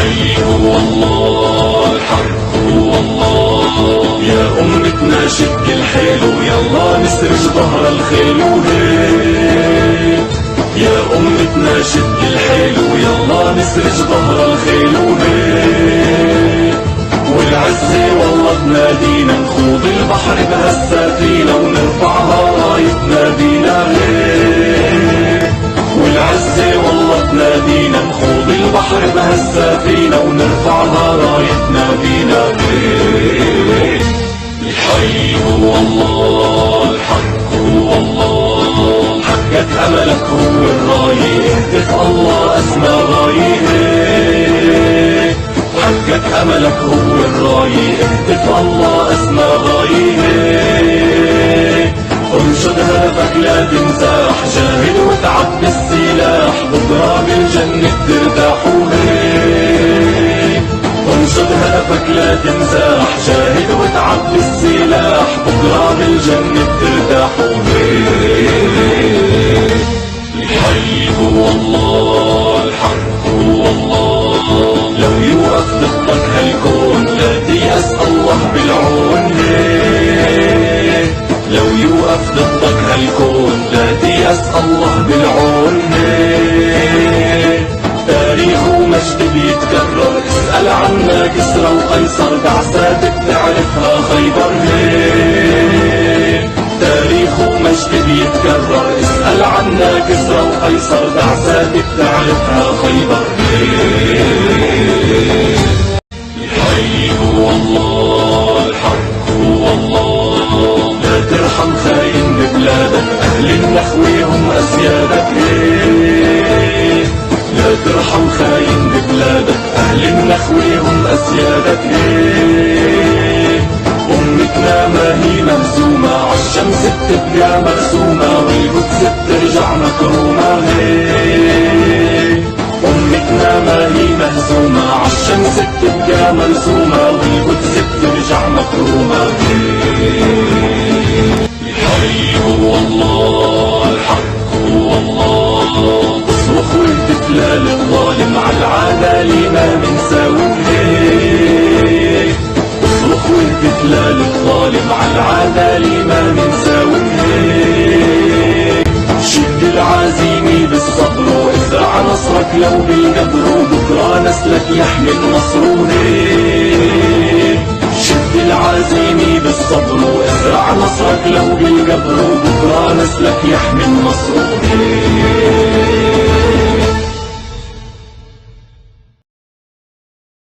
الحي هو الله، الحق هو الله. يا أمتنا شد الحيل ويلا نسرج ظهر الخيل وهيك. يا أمتنا شد الحيل ويلا نسرج ظهر الخيل وهيك. والعزة والله تنادينا نخوض البحر بهالسفينة ونرفعها رايتنا بينا هيك. والعزة والله تنادينا نخوض البحر بهالسفينة ونرفعها رايتنا بينا هيك. الحي هو الله، الحق هو الله. حقق أملك هو الراية، اهتف الله أسمى راية. حقق أملك هو الراية، اهتف الله أسمى راية. انشد هدفك لا تنساح، جاهد وتعب بالسلاح، بكرة بالجنة ترتاح وهيك. انشد هدفك لا تنساح، جاهد وتعب بالسلاح، بكرة بالجنة ترتاح وهيك. الحي هو الله، الحق هو الله. لو يوقف ضدك هالكون لا تيأس الله بالعون هيك. لو يوقف ضدك هالكون لا تيأس الله بالعون هيك. تاريخ ومجد بيتكرر، اسأل عنا كسرى وقيصر، بعثات بتعرفها خيبر هيك. تاريخ ومجد بيتكرر، اسأل عنا كسرى وقيصر، بعثات بتعرفها خيبر هيك. الحي هو الله، الحق هو الله. لا ترحم خاين ببلادك، أهل النخوة هم أسيادك هيك. لا ترحم خاين ببلادك، أهل النخوة هم أسيادك هيك. أمتنا ما هي مهزومة، عالشمس بتبقى مرسومة، والقدس بترجع مكرومة هيك. أمتنا ما هي مهزومة، عالشمس بتبقى مرسومة، والقدس بترجع مكرومة هيك. الحي هو الله، الحق هو الله. اصرخ وتتلال الظالم، عالعدالة ما منساوي هيك. اصرخ وتتلال الظالم، عالعدالة ما منساوي هيك. شد العزيمة بالصبر وازرع نصرك لو بالقبر، وبكرة نسلك يحمي النصر هيك. شد العزيمة بالصبر وازرع نصرك لو بالقبر، وبكرة نسلك يحمي النصر هيك.